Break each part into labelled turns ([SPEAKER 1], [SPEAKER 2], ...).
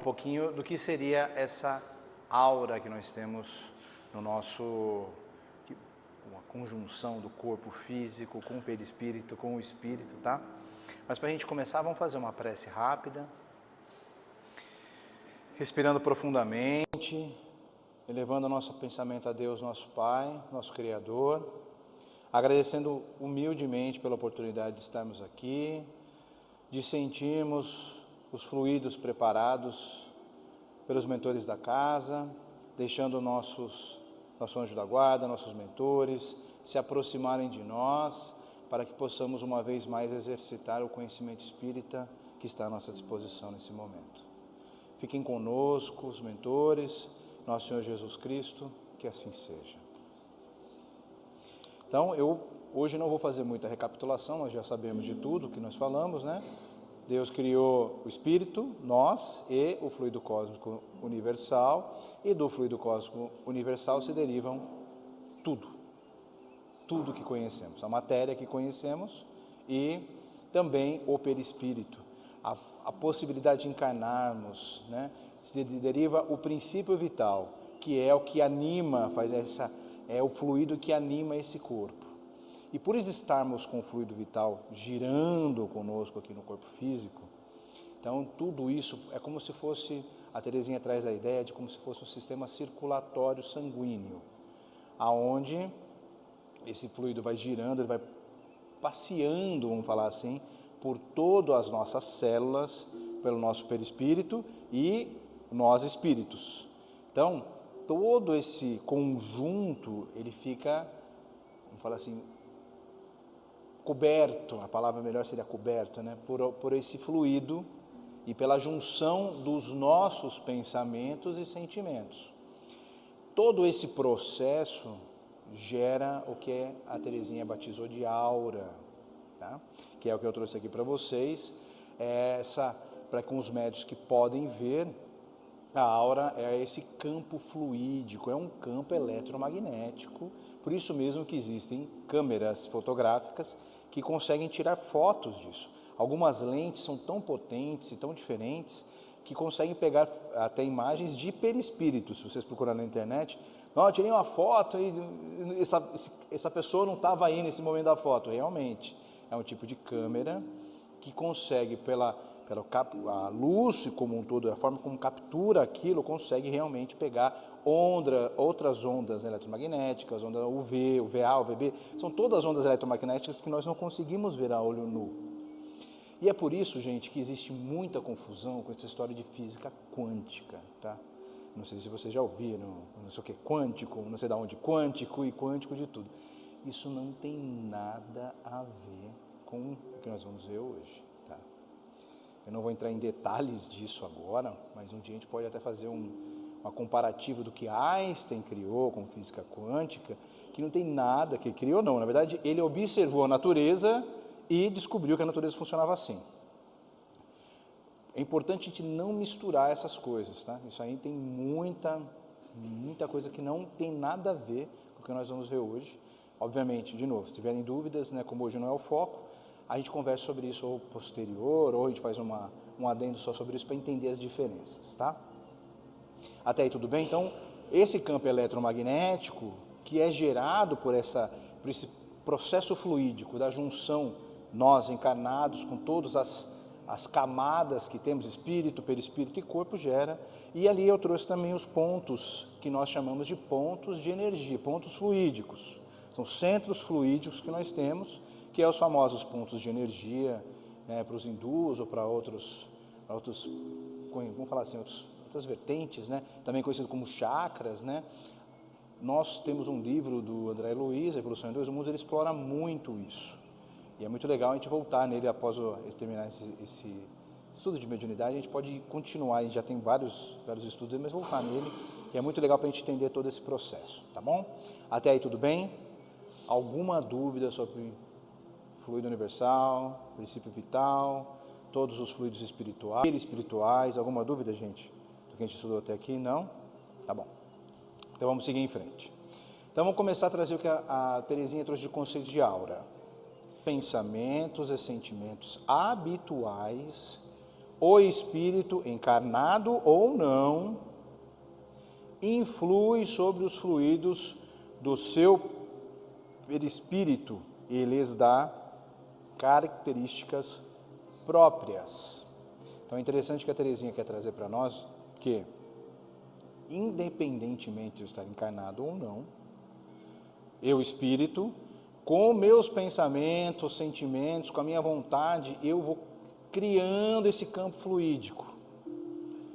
[SPEAKER 1] Um pouquinho do que seria essa aura que nós temos no nosso, uma conjunção do corpo físico com o perispírito, com o espírito, tá? Mas para a gente começar, vamos fazer uma prece rápida, respirando profundamente, elevando o nosso pensamento a Deus, nosso Pai, nosso Criador, agradecendo humildemente pela oportunidade de estarmos aqui, de sentirmos os fluidos preparados pelos mentores da casa, deixando nosso anjo da guarda, nossos mentores, se aproximarem de nós, para que possamos uma vez mais exercitar o conhecimento espírita que está à nossa disposição nesse momento. Fiquem conosco, os mentores, nosso Senhor Jesus Cristo, que assim seja. Então, eu hoje não vou fazer muita recapitulação, nós já sabemos de tudo que nós falamos, né? Deus criou o Espírito, nós e o fluido cósmico universal, e do fluido cósmico universal se derivam tudo que conhecemos, a matéria que conhecemos e também o perispírito, a possibilidade de encarnarmos, né? Se deriva o princípio vital, que é o que anima, é o fluido que anima esse corpo. E por estarmos com o fluido vital girando conosco aqui no corpo físico, então tudo isso é como se fosse, a Terezinha traz a ideia de como se fosse um sistema circulatório sanguíneo, aonde esse fluido vai girando, ele vai passeando, vamos falar assim, por todas as nossas células, pelo nosso perispírito e nós espíritos. Então, todo esse conjunto, ele fica, vamos falar assim, coberto, a palavra melhor seria coberto, né? Por esse fluido e pela junção dos nossos pensamentos e sentimentos. Todo esse processo gera o que a Terezinha batizou de aura, tá? Que é o que eu trouxe aqui para vocês, para com os médios que podem ver, a aura é esse campo fluídico, é um campo eletromagnético, por isso mesmo que existem câmeras fotográficas que conseguem tirar fotos disso. Algumas lentes são tão potentes e tão diferentes que conseguem pegar até imagens de perispíritos. Se vocês procurarem na internet, não, eu tirei uma foto e essa pessoa não estava aí nesse momento da foto. Realmente, é um tipo de câmera que consegue, a luz como um todo, a forma como captura aquilo, consegue realmente pegar outras ondas eletromagnéticas, onda UV, UVA, UVB, são todas ondas eletromagnéticas que nós não conseguimos ver a olho nu. E é por isso, gente, que existe muita confusão com essa história de física quântica, tá? Não sei se vocês já ouviram, não sei o que, quântico, não sei de onde, quântico e quântico de tudo. Isso não tem nada a ver com o que nós vamos ver hoje, tá? Eu não vou entrar em detalhes disso agora, mas um dia a gente pode até fazer uma comparativa do que Einstein criou com física quântica, que não tem nada, que criou não, na verdade ele observou a natureza e descobriu que a natureza funcionava assim. É importante a gente não misturar essas coisas, tá? Isso aí tem muita coisa que não tem nada a ver com o que nós vamos ver hoje. Obviamente, de novo, se tiverem dúvidas, né, como hoje não é o foco, a gente conversa sobre isso ou posterior, ou a gente faz um adendo só sobre isso para entender as diferenças, tá? Até aí tudo bem? Então, esse campo eletromagnético que é gerado por esse processo fluídico da junção, nós encarnados com todas as camadas que temos, espírito, perispírito e corpo, gera. E ali eu trouxe também os pontos que nós chamamos de pontos de energia, pontos fluídicos. São centros fluídicos que nós temos, que é os famosos pontos de energia, né, para os hindus ou para outros, vamos falar assim, outras vertentes, né, também conhecido como chakras, né. Nós temos um livro do André Luiz, Evolução em Dois Mundos, ele explora muito isso. E é muito legal a gente voltar nele após terminar esse estudo de mediunidade. A gente pode continuar, a gente já tem vários estudos, mas voltar nele, que é muito legal para a gente entender todo esse processo, tá bom? Até aí tudo bem? Alguma dúvida sobre fluido universal, princípio vital, todos os fluidos espirituais, alguma dúvida, gente? Do que a gente estudou até aqui? Não? Tá bom. Então vamos seguir em frente. Então vamos começar a trazer o que a Terezinha trouxe de conceito de aura. Pensamentos e sentimentos habituais o espírito, encarnado ou não, influi sobre os fluidos do seu perispírito e lhes dá características próprias. Então é interessante que a Teresinha quer trazer para nós que, independentemente de estar encarnado ou não, eu, espírito, com meus pensamentos, sentimentos, com a minha vontade, eu vou criando esse campo fluídico.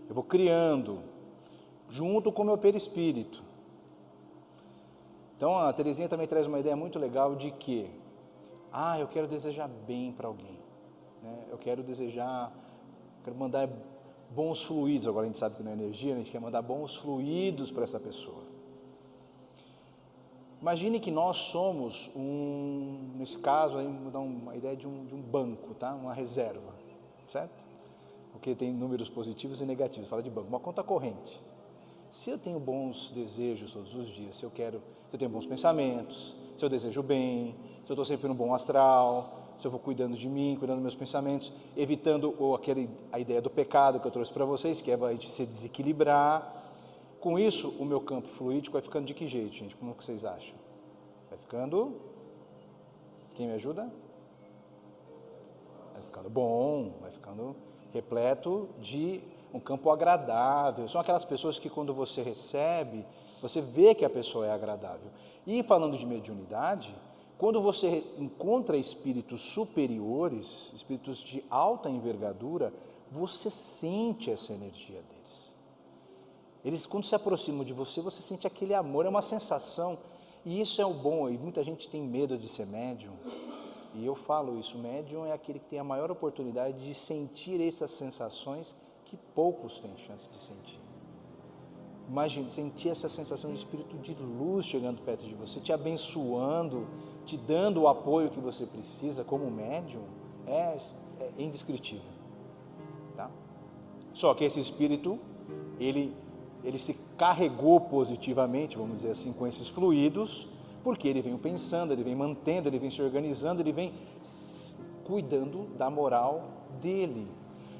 [SPEAKER 1] Eu vou criando, junto com o meu perispírito. Então a Teresinha também traz uma ideia muito legal de que, eu quero desejar bem para alguém, né? Eu quero mandar bons fluidos. Agora a gente sabe que não é energia, a gente quer mandar bons fluidos para essa pessoa. Imagine que nós somos nesse caso, aí vou dar uma ideia de um banco, tá? Uma reserva, certo? Porque tem números positivos e negativos, fala de banco, uma conta corrente. Se eu tenho bons desejos todos os dias, se eu tenho bons pensamentos, se eu desejo bem, se eu estou sempre no bom astral, se eu vou cuidando de mim, cuidando dos meus pensamentos, evitando a ideia do pecado que eu trouxe para vocês, que é a gente se desequilibrar. Com isso, o meu campo fluídico vai ficando de que jeito, gente? Como que vocês acham? Vai ficando... Quem me ajuda? Vai ficando bom, vai ficando repleto de um campo agradável. São aquelas pessoas que quando você recebe, você vê que a pessoa é agradável. E falando de mediunidade, quando você encontra espíritos superiores, espíritos de alta envergadura, você sente essa energia deles. Eles, quando se aproximam de você, você sente aquele amor, é uma sensação, e isso é o bom, e muita gente tem medo de ser médium, e eu falo isso, médium é aquele que tem a maior oportunidade de sentir essas sensações que poucos têm chance de sentir. Imagine, sentir essa sensação de espírito de luz chegando perto de você, te abençoando, te dando o apoio que você precisa como médium, é indescritível, tá? Só que esse espírito, ele se carregou positivamente, vamos dizer assim, com esses fluidos, porque ele vem pensando, ele vem mantendo, ele vem se organizando, ele vem cuidando da moral dele.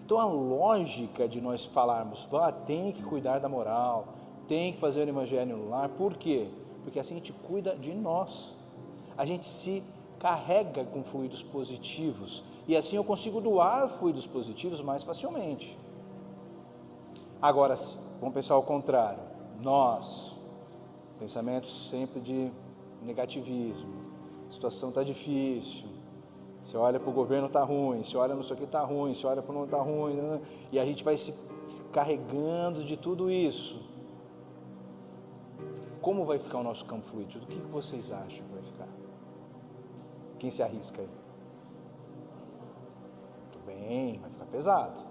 [SPEAKER 1] Então a lógica de nós falarmos, tem que cuidar da moral, tem que fazer o evangelho no lar, por quê? Porque assim a gente cuida de nós, a gente se carrega com fluidos positivos, e assim eu consigo doar fluidos positivos mais facilmente. Agora, vamos pensar ao contrário, nós, pensamentos sempre de negativismo, a situação está difícil, você olha para o governo está ruim, você olha não sei o que está ruim, você olha para o não está ruim, e a gente vai se carregando de tudo isso. Como vai ficar o nosso campo fluídico? O que vocês acham que vai ficar? Quem se arrisca aí? Muito bem, vai ficar pesado.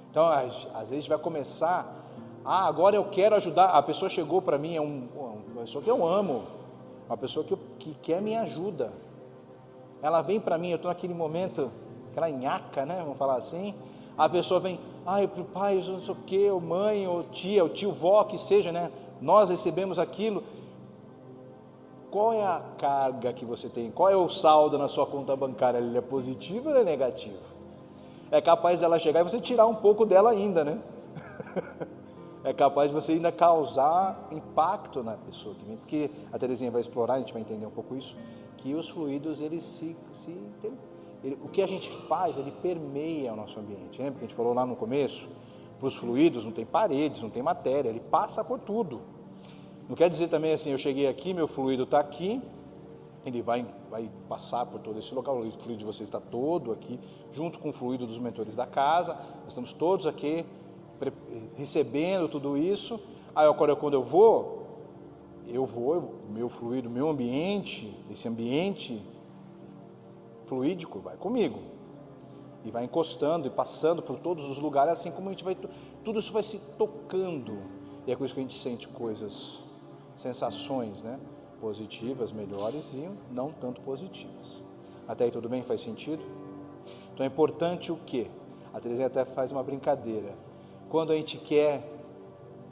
[SPEAKER 1] Então, às vezes vai começar, agora eu quero ajudar, a pessoa chegou para mim, é uma pessoa que eu amo, uma pessoa que quer minha ajuda. Ela vem para mim, eu estou naquele momento, aquela nhaca, né, vamos falar assim, a pessoa vem, pai, não sei o que, ou mãe, ou tia, ou tio, vó, que seja, né, nós recebemos aquilo. Qual é a carga que você tem? Qual é o saldo na sua conta bancária? Ele é positivo ou é negativo? É capaz dela chegar e você tirar um pouco dela ainda, né? É capaz de você ainda causar impacto na pessoa que vem, porque a Teresinha vai explorar, a gente vai entender um pouco isso, que os fluidos, o que a gente faz, ele permeia o nosso ambiente. Lembra que a gente falou lá no começo? Para os fluidos não tem paredes, não tem matéria, ele passa por tudo. Não quer dizer também assim, eu cheguei aqui, meu fluido está aqui, ele vai passar por todo esse local, o fluido de vocês está todo aqui, junto com o fluido dos mentores da casa, nós estamos todos aqui recebendo tudo isso. Aí agora quando eu vou, meu fluido, meu ambiente, esse ambiente fluídico vai comigo, e vai encostando e passando por todos os lugares, assim como a gente vai, tudo isso vai se tocando, e é com isso que a gente sente coisas, sensações, né? Positivas, melhores e não tanto positivas. Até aí tudo bem? Faz sentido? Então é importante o quê? A Teresinha até faz uma brincadeira. Quando a gente quer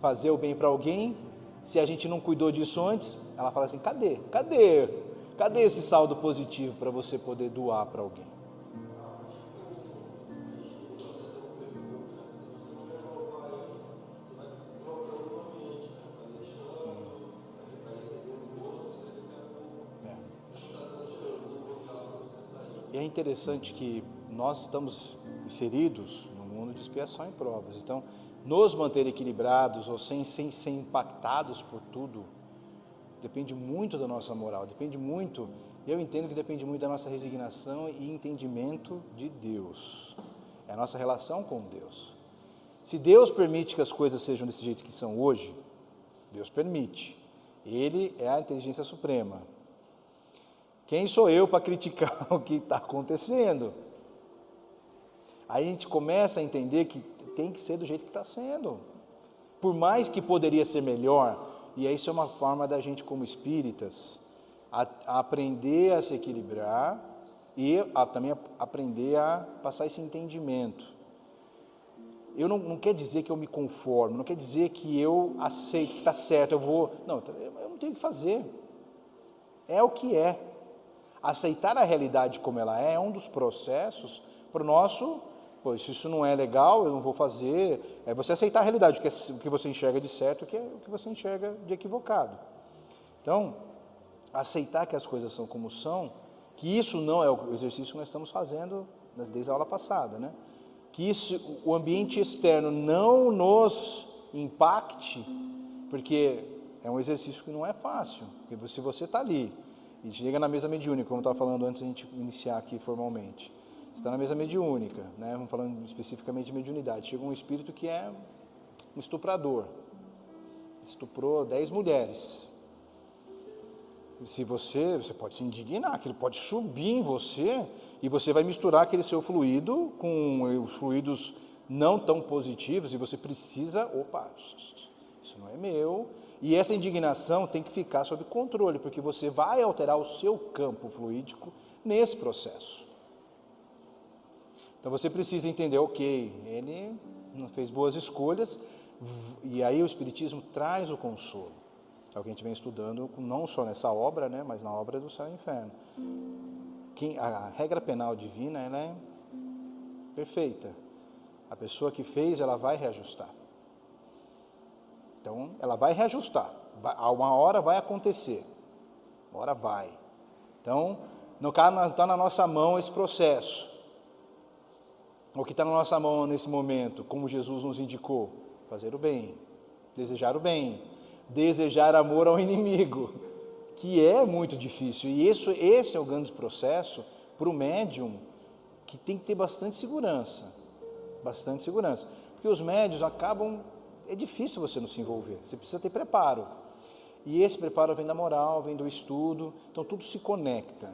[SPEAKER 1] fazer o bem para alguém, se a gente não cuidou disso antes, ela fala assim, cadê esse saldo positivo para você poder doar para alguém? é interessante que nós estamos inseridos no mundo de expiação e provas. Então, nos manter equilibrados ou sem ser impactados por tudo, depende muito da nossa moral, depende muito, eu entendo que depende muito da nossa resignação e entendimento de Deus. É a nossa relação com Deus. Se Deus permite que as coisas sejam desse jeito que são hoje, Deus permite. Ele é a inteligência suprema. Quem sou eu para criticar o que está acontecendo? Aí a gente começa a entender que tem que ser do jeito que está sendo. Por mais que poderia ser melhor, e isso é uma forma da gente como espíritas, a aprender a se equilibrar e também aprender a passar esse entendimento. Eu não quer dizer que eu me conformo, não quer dizer que eu aceito que está certo, não, eu não tenho o que fazer. É o que é. Aceitar a realidade como ela é um dos processos para o nosso, pois se isso não é legal, eu não vou fazer. É você aceitar a realidade, o que você enxerga de certo, o que você enxerga de equivocado. Então, aceitar que as coisas são como são, que isso não é o exercício que nós estamos fazendo desde a aula passada, né? Que o ambiente externo não nos impacte, porque é um exercício que não é fácil, porque se você está ali e chega na mesa mediúnica, como eu estava falando antes de a gente iniciar aqui formalmente, você está na mesa mediúnica, né? Vamos falando especificamente de mediunidade, chega um espírito que é um estuprador, estuprou 10 mulheres. Se você pode se indignar, aquilo pode subir em você e você vai misturar aquele seu fluido com os fluidos não tão positivos e você precisa, isso não é meu. E essa indignação tem que ficar sob controle, porque você vai alterar o seu campo fluídico nesse processo. Então você precisa entender, ele não fez boas escolhas, e aí o Espiritismo traz o consolo. É o que a gente vem estudando, não só nessa obra, né, mas na obra do Céu e Inferno. A regra penal divina, ela é perfeita. A pessoa que fez, ela vai reajustar. Então, ela vai reajustar. Uma hora vai acontecer. Uma hora vai. Então, não está na nossa mão esse processo. O que está na nossa mão nesse momento, como Jesus nos indicou? Fazer o bem, desejar o bem. Desejar amor ao inimigo, que é muito difícil. E esse é o grande processo para o médium, que tem que ter bastante segurança. Bastante segurança. Porque os médios é difícil você não se envolver, você precisa ter preparo. E esse preparo vem da moral, vem do estudo, então tudo se conecta.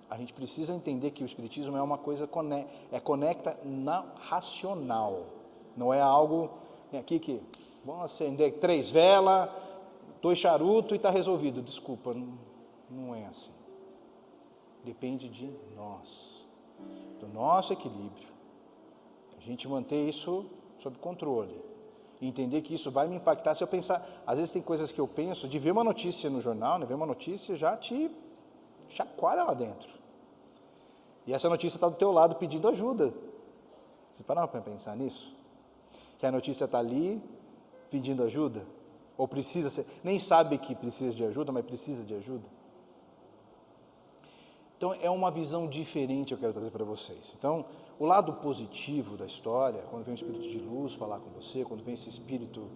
[SPEAKER 1] A gente precisa entender que o Espiritismo é uma coisa, conecta na racional, não é algo, aqui que... Vamos acender 3 velas, 2 charutos e está resolvido. Desculpa, não é assim. Depende de nós, do nosso equilíbrio. A gente manter isso sob controle. E entender que isso vai me impactar. Se eu pensar, às vezes tem coisas que eu penso, de ver uma notícia no jornal, né, ver uma notícia já te chacoalha lá dentro. E essa notícia está do teu lado pedindo ajuda. Vocês pararam para pensar nisso? Que a notícia está ali pedindo ajuda, ou precisa ser, nem sabe que precisa de ajuda, mas precisa de ajuda. Então é uma visão diferente que eu quero trazer para vocês. Então, o lado positivo da história, quando vem um espírito de luz falar com você, quando vem esse espírito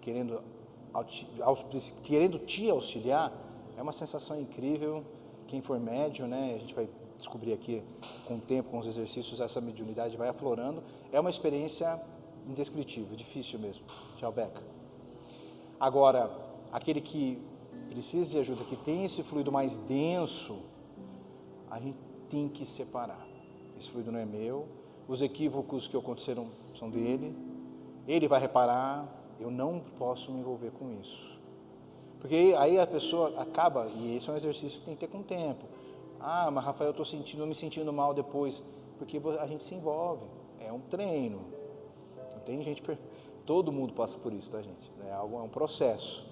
[SPEAKER 1] querendo te auxiliar, é uma sensação incrível. Quem for médium, né, a gente vai descobrir aqui com o tempo, com os exercícios, essa mediunidade vai aflorando. É uma experiência indescritível, difícil mesmo. Tchau, Beca. Agora, aquele que precisa de ajuda, que tem esse fluido mais denso, a gente tem que separar. Esse fluido não é meu, os equívocos que aconteceram são dele, ele vai reparar, eu não posso me envolver com isso. Porque aí a pessoa acaba, e esse é um exercício que tem que ter com o tempo. Mas Rafael, eu estou me sentindo mal depois, porque a gente se envolve, é um treino. Tem gente, todo mundo passa por isso, tá, gente? É um processo.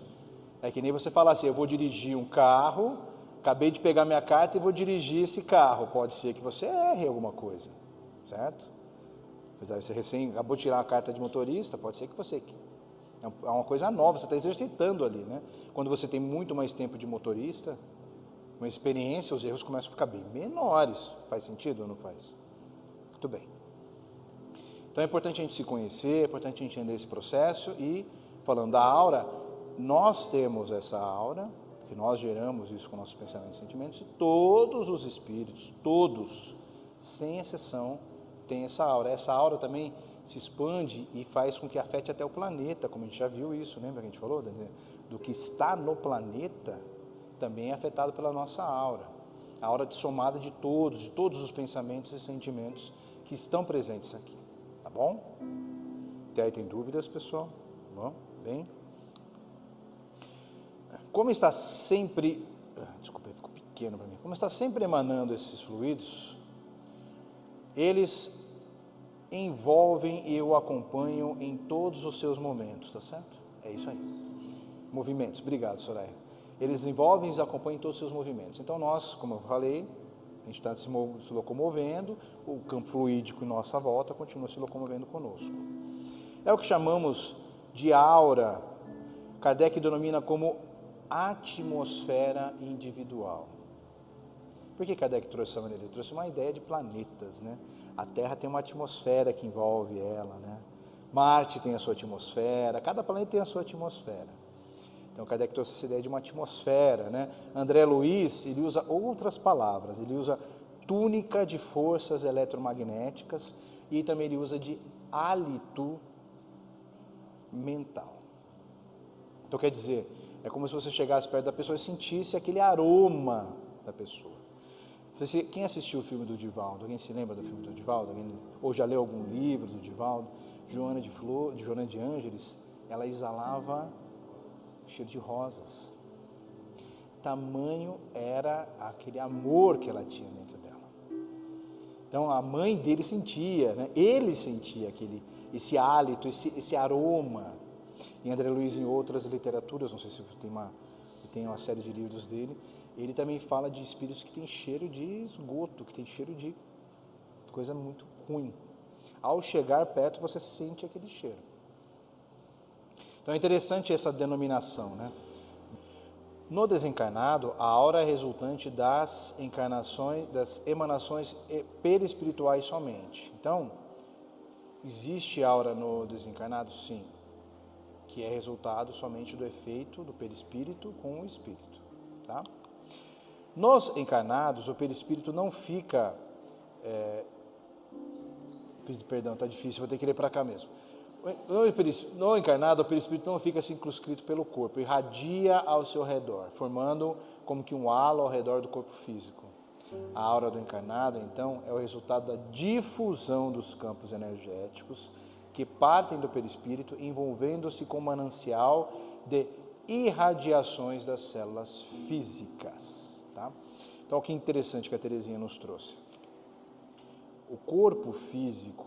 [SPEAKER 1] É que nem você falar assim, eu vou dirigir um carro, acabei de pegar minha carta e vou dirigir esse carro. Pode ser que você erre alguma coisa, certo? Apesar de você acabou de tirar a carta de motorista, pode ser que você... É uma coisa nova, você está exercitando ali, né? Quando você tem muito mais tempo de motorista, uma experiência, os erros começam a ficar bem menores. Faz sentido ou não faz? Muito bem. Então é importante a gente se conhecer, é importante a gente entender esse processo e, falando da aura, nós temos essa aura, que nós geramos isso com nossos pensamentos e sentimentos, e todos os espíritos, todos, sem exceção, têm essa aura. Essa aura também se expande e faz com que afete até o planeta, como a gente já viu isso, lembra que a gente falou? Do que está no planeta, também é afetado pela nossa aura. A aura somada de todos os pensamentos e sentimentos que estão presentes aqui. Tá bom? Até aí tem dúvidas, pessoal? Bom, bem. Como está sempre... Desculpa, ficou pequeno para mim. Como está sempre emanando esses fluidos, eles envolvem e o acompanham em todos os seus momentos, tá certo? É isso aí. Movimentos. Obrigado, Soraya. Eles envolvem e os acompanham em todos os seus movimentos. Então nós, como eu falei, a gente está se locomovendo, o campo fluídico em nossa volta continua se locomovendo conosco. É o que chamamos de aura. Kardec denomina como atmosfera individual. Por que Kardec trouxe essa maneira? Ele trouxe uma ideia de planetas, né? A Terra tem uma atmosfera que envolve ela, né? Marte tem a sua atmosfera, cada planeta tem a sua atmosfera. Então Kardec trouxe essa ideia de uma atmosfera, né? André Luiz, ele usa outras palavras, ele usa túnica de forças eletromagnéticas e também ele usa de hálito mental. Então quer dizer, é como se você chegasse perto da pessoa e sentisse aquele aroma da pessoa. Quem assistiu o filme do Divaldo? Alguém se lembra do filme do Divaldo? Ou já leu algum livro do Divaldo? Joana de Ângeles, ela exalava cheiro de rosas. Tamanho era aquele amor que ela tinha dentro dela. Então a mãe dele sentia, né? Ele sentia esse hálito, esse aroma. Em André Luiz, em outras literaturas, não sei se tem uma série de livros dele, ele também fala de espíritos que têm cheiro de esgoto, que tem cheiro de coisa muito ruim. Ao chegar perto, você sente aquele cheiro. Então é interessante essa denominação, né? No desencarnado, a aura é resultante das encarnações, das emanações perispirituais somente. Então, existe aura no desencarnado? Sim, que é resultado somente do efeito do perispírito com o espírito, tá? Nos encarnados, o perispírito não fica... Perdão, está difícil, vou ter que ler para cá mesmo. No encarnado, o perispírito não fica circunscrito pelo corpo, irradia ao seu redor, formando como que um halo ao redor do corpo físico. A aura do encarnado, então, é o resultado da difusão dos campos energéticos que partem do perispírito, envolvendo-se com manancial de irradiações das células físicas. Tá? Então, que interessante que a Terezinha nos trouxe. O corpo físico,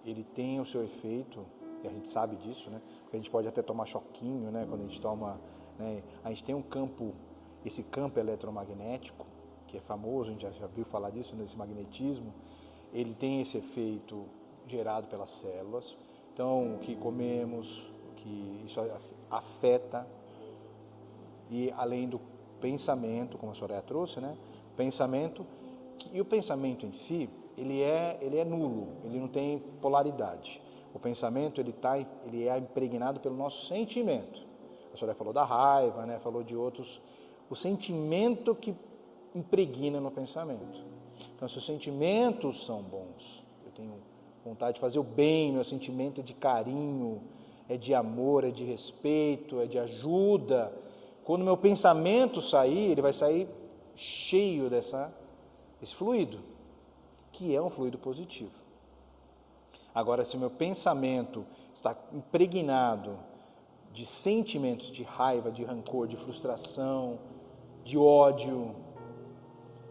[SPEAKER 1] ele tem o seu efeito, e a gente sabe disso, né? Porque a gente pode até tomar choquinho, né? Quando a gente toma, né? A gente tem um campo, esse campo eletromagnético, que é famoso, a gente já viu falar disso, nesse magnetismo, ele tem esse efeito gerado pelas células. Então, o que comemos, que isso afeta, e além do pensamento, como a Soraya trouxe, né? Pensamento, e o pensamento em si, ele é nulo, ele não tem polaridade. O pensamento, ele é impregnado pelo nosso sentimento. A Soraya falou da raiva, né? Falou de outros, o sentimento que impregna no pensamento. Então, se os sentimentos são bons, eu tenho vontade de fazer o bem, meu sentimento é de carinho, é de amor, é de respeito, é de ajuda. Quando meu pensamento sair, ele vai sair cheio desse fluido, que é um fluido positivo. Agora, se o meu pensamento está impregnado de sentimentos de raiva, de rancor, de frustração, de ódio,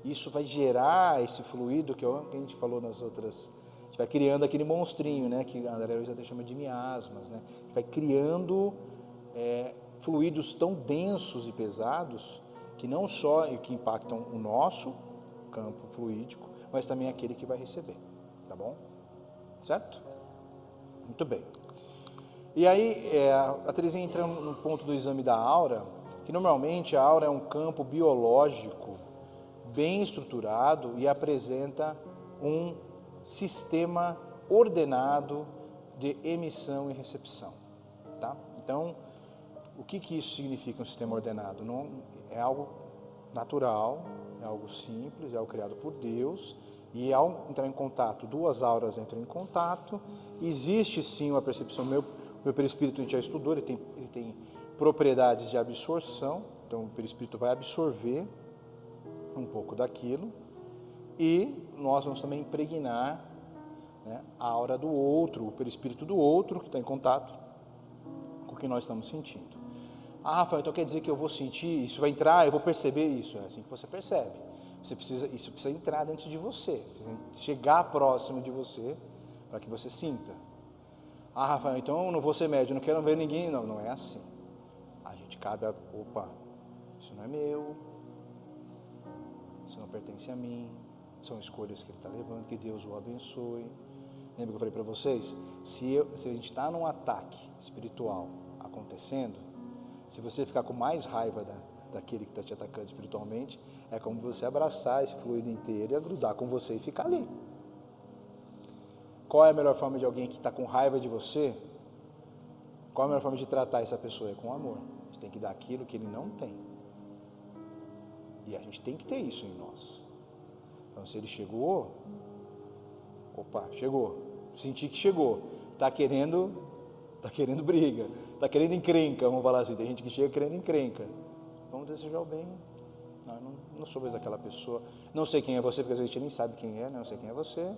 [SPEAKER 1] isso vai gerar esse fluido que a gente falou nas outras. A gente vai criando aquele monstrinho, né, que a André Luiz até chama de miasmas, né? A gente vai criando fluidos tão densos e pesados que não só que impactam o nosso campo fluídico, mas também aquele que vai receber, tá bom? Certo? Muito bem. E aí, a Terezinha entra no ponto do exame da aura, que normalmente a aura é um campo biológico bem estruturado e apresenta um sistema ordenado de emissão e recepção, tá? Então, o que isso significa, um sistema ordenado? Não, é algo natural, é algo simples, é algo criado por Deus, e ao entrar em contato, duas auras entram em contato, existe sim uma percepção, meu perispírito a gente já estudou, ele tem propriedades de absorção, então o perispírito vai absorver um pouco daquilo, e nós vamos também impregnar, né, a aura do outro, o perispírito do outro que está em contato com o que nós estamos sentindo. Ah, Rafael, então quer dizer que eu vou sentir, isso vai entrar, eu vou perceber isso? É assim que você percebe. Isso precisa entrar dentro de você, chegar próximo de você para que você sinta. Ah, Rafael, então eu não vou ser médium, não quero ver ninguém. Não, não é assim. A gente cabe a, opa, isso não é meu, isso não pertence a mim, são escolhas que ele está levando, que Deus o abençoe. Lembra que eu falei para vocês? Se a gente está num ataque espiritual acontecendo, se você ficar com mais raiva daquele que está te atacando espiritualmente, é como você abraçar esse fluido inteiro e grudar com você e ficar ali. Qual é a melhor forma de alguém que está com raiva de você? Qual é a melhor forma de tratar essa pessoa? É com amor. Você tem que dar aquilo que ele não tem. E a gente tem que ter isso em nós. Então, se ele chegou, opa, chegou, senti que chegou, está querendo briga, está querendo encrenca, vamos falar assim, tem gente que chega querendo encrenca. Vamos desejar o bem. Não sou mais aquela pessoa, não sei quem é você, porque a gente nem sabe quem é, né? Não sei quem é você.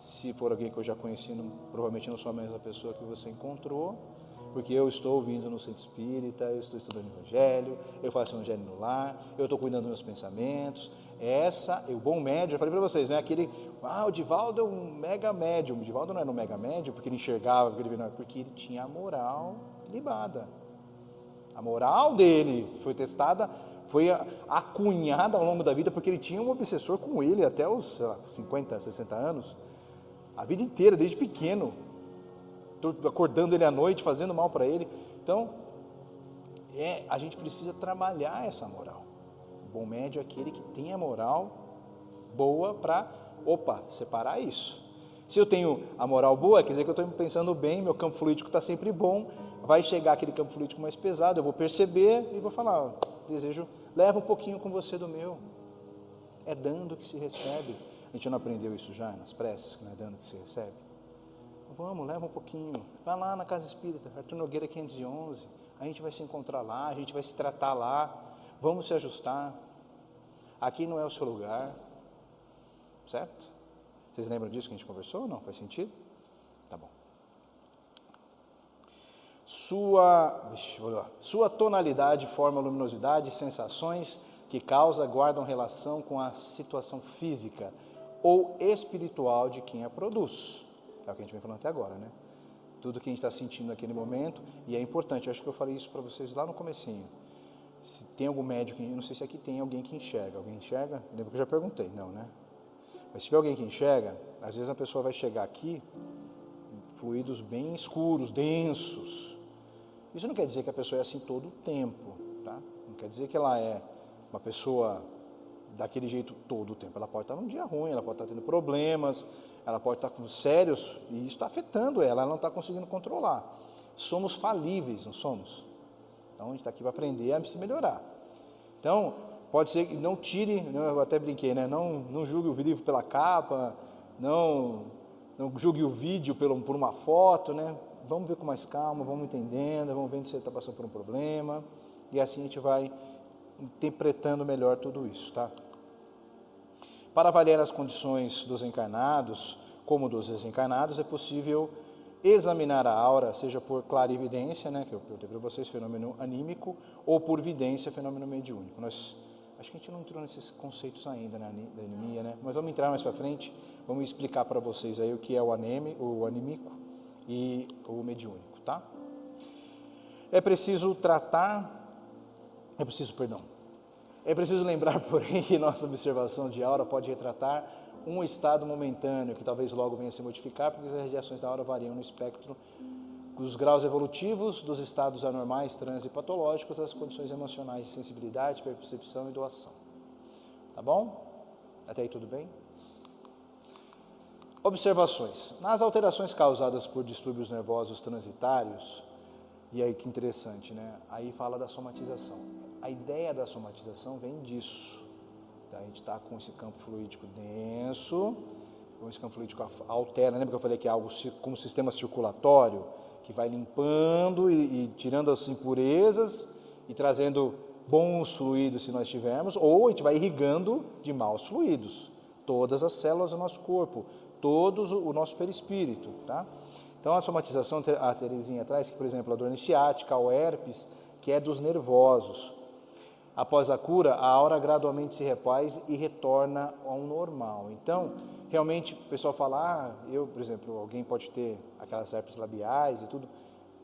[SPEAKER 1] Se for alguém que eu já conheci, provavelmente não sou a mesma pessoa que você encontrou, porque eu estou ouvindo no centro espírita, eu estou estudando o evangelho, eu faço o evangelho no lar, eu estou cuidando dos meus pensamentos. O bom médium, eu falei para vocês, né? O Divaldo é um mega médium. O Divaldo não era um mega médium porque ele enxergava, porque ele tinha a moral libada. A moral dele foi testada, foi acunhada ao longo da vida, porque ele tinha um obsessor com ele até os 50, 60 anos, a vida inteira, desde pequeno, acordando ele à noite, fazendo mal para ele. Então, a gente precisa trabalhar essa moral. O bom médium é aquele que tem a moral boa para, separar isso. Se eu tenho a moral boa, quer dizer que eu estou pensando bem, meu campo fluídico está sempre bom, vai chegar aquele campo fluídico mais pesado, eu vou perceber e vou falar, leva um pouquinho com você do meu. É dando que se recebe. A gente não aprendeu isso já nas preces, que não é dando que se recebe? Vamos, leva um pouquinho. Vai lá na Casa Espírita, Arthur Nogueira 511, a gente vai se encontrar lá, a gente vai se tratar lá, vamos se ajustar. Aqui não é o seu lugar, certo? Vocês lembram disso que a gente conversou? Não? Faz sentido? Tá bom. Sua tonalidade, forma, luminosidade, sensações que guardam relação com a situação física ou espiritual de quem a produz. É o que a gente vem falando até agora, né? Tudo que a gente está sentindo naquele momento, e é importante, eu acho que eu falei isso para vocês lá no comecinho. Se tem algum médico, não sei se aqui tem alguém que enxerga. Alguém enxerga? Lembra que eu já perguntei, não, né? Mas se tiver alguém que enxerga, às vezes a pessoa vai chegar aqui, fluidos bem escuros, densos. Isso não quer dizer que a pessoa é assim todo o tempo, tá? Não quer dizer que ela é uma pessoa daquele jeito todo o tempo. Ela pode estar num dia ruim, ela pode estar tendo problemas, ela pode estar com sérios, e isso está afetando ela não está conseguindo controlar. Somos falíveis, não somos? Então a gente está aqui para aprender a se melhorar. Então, pode ser que não tire, eu até brinquei, né? Não julgue o vídeo pela capa, não julgue o vídeo por uma foto, né? Vamos ver com mais calma, vamos entendendo, vamos vendo se você está passando por um problema, e assim a gente vai interpretando melhor tudo isso, tá? Para avaliar as condições dos encarnados, como dos desencarnados, é possível examinar a aura, seja por clarividência, né, que eu perguntei para vocês, fenômeno anímico, ou por vidência, fenômeno mediúnico. Acho que a gente não entrou nesses conceitos ainda, né, da anemia, né? Mas vamos entrar mais para frente, vamos explicar para vocês aí o que é o anímico e o mediúnico, tá? É preciso lembrar, porém, que nossa observação de aura pode retratar um estado momentâneo, que talvez logo venha a se modificar, porque as radiações da aura variam no espectro dos graus evolutivos, dos estados anormais, transe e patológicos, das condições emocionais de sensibilidade, percepção e doação. Tá bom? Até aí tudo bem? Observações. Nas alterações causadas por distúrbios nervosos transitários, e aí que interessante, né? Aí fala da somatização. A ideia da somatização vem disso. A gente está com esse campo fluídico denso, com esse campo fluídico altera, lembra que eu falei que é algo como sistema circulatório, que vai limpando e tirando as impurezas e trazendo bons fluidos se nós tivermos, ou a gente vai irrigando de maus fluidos, todas as células do nosso corpo, todo o nosso perispírito, tá? Então a somatização, a Terezinha traz que, por exemplo, a dor ciática, o herpes, que é dos nervosos. Após a cura, a aura gradualmente se refaz e retorna ao normal. Então, realmente, o pessoal fala, por exemplo, alguém pode ter aquelas herpes labiais e tudo.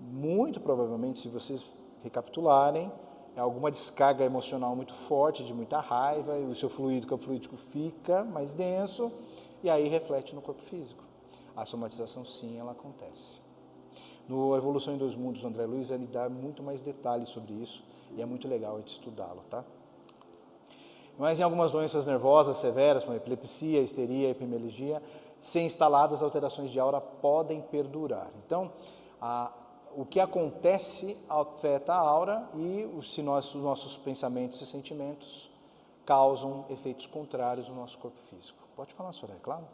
[SPEAKER 1] Muito provavelmente, se vocês recapitularem, é alguma descarga emocional muito forte, de muita raiva, e o seu fluido, campo fluídico fica mais denso, e aí reflete no corpo físico. A somatização, sim, ela acontece. No Evolução em Dois Mundos, o André Luiz, ele dá muito mais detalhes sobre isso, e é muito legal a gente estudá-lo, tá? Mas em algumas doenças nervosas severas, como epilepsia, histeria, epimelergia, sem instaladas, alterações de aura podem perdurar. Então, o que acontece afeta a aura e os nossos pensamentos e sentimentos causam efeitos contrários no nosso corpo físico. Pode falar, Soraya, claro?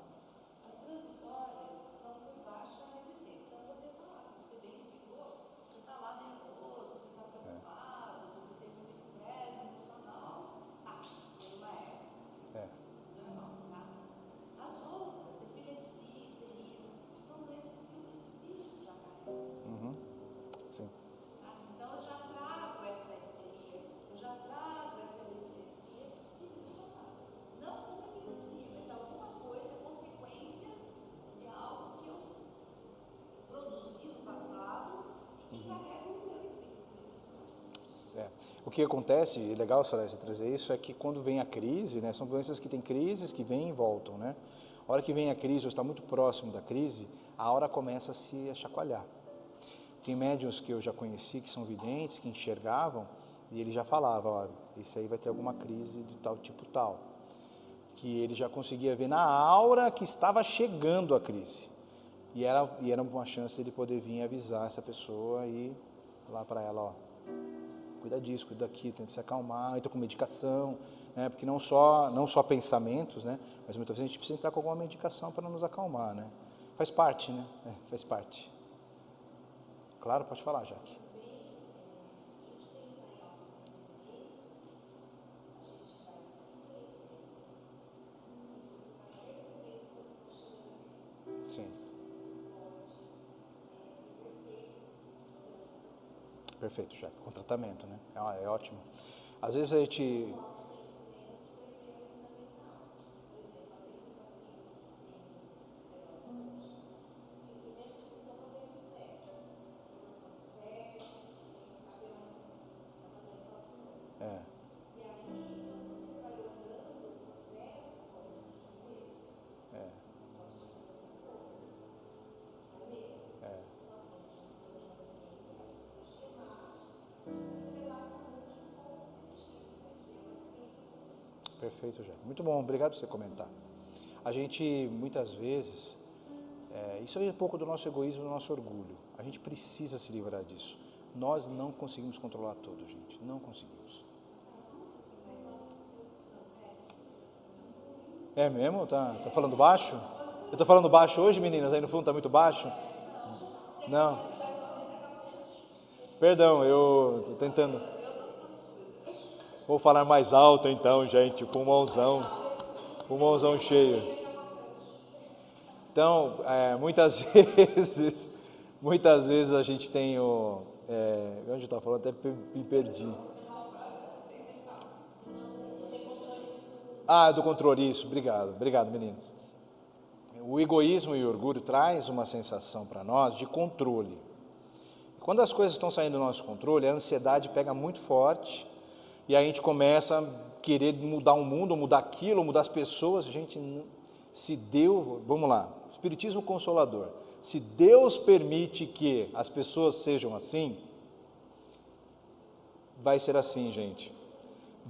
[SPEAKER 1] O que acontece, e legal, Soraya, você trazer isso, é que quando vem a crise, né, são doenças que têm crises que vêm e voltam, né? A hora que vem a crise, ou está muito próximo da crise, a aura começa a se chacoalhar. Tem médiuns que eu já conheci, que são videntes, que enxergavam, e ele já falava, ó, esse aí vai ter alguma crise de tal tipo tal. Que ele já conseguia ver na aura que estava chegando a crise. E era uma chance de ele poder vir avisar essa pessoa e falar para ela, ó, cuida disso, cuida daquilo, tenta se acalmar, entra com medicação, né? Porque não só pensamentos, né? Mas muitas vezes a gente precisa entrar com alguma medicação para nos acalmar, né? Faz parte, né? Faz parte. Claro, pode falar, Jaque. Sim. Perfeito, Jaque. Com tratamento, né? É ótimo. Às vezes a gente... Perfeito, Jaque. Muito bom, obrigado por você comentar. A gente, muitas vezes, isso é um pouco do nosso egoísmo, do nosso orgulho. A gente precisa se livrar disso. Nós não conseguimos controlar tudo, gente. Não conseguimos. É mesmo? Tá falando baixo? Eu tô falando baixo hoje, meninas? Aí no fundo tá muito baixo? Não. Perdão, eu tô tentando. Vou falar mais alto então, gente. Pulmãozão cheio. Então, muitas vezes a gente tem o... onde eu estava falando, até me perdi. Do controle, isso, obrigado meninos. O egoísmo e o orgulho traz uma sensação para nós de controle. Quando as coisas estão saindo do nosso controle, a ansiedade pega muito forte e a gente começa a querer mudar o mundo, mudar aquilo, mudar as pessoas. Gente, se Deus, vamos lá, Espiritismo Consolador, se Deus permite que as pessoas sejam assim, vai ser assim, gente.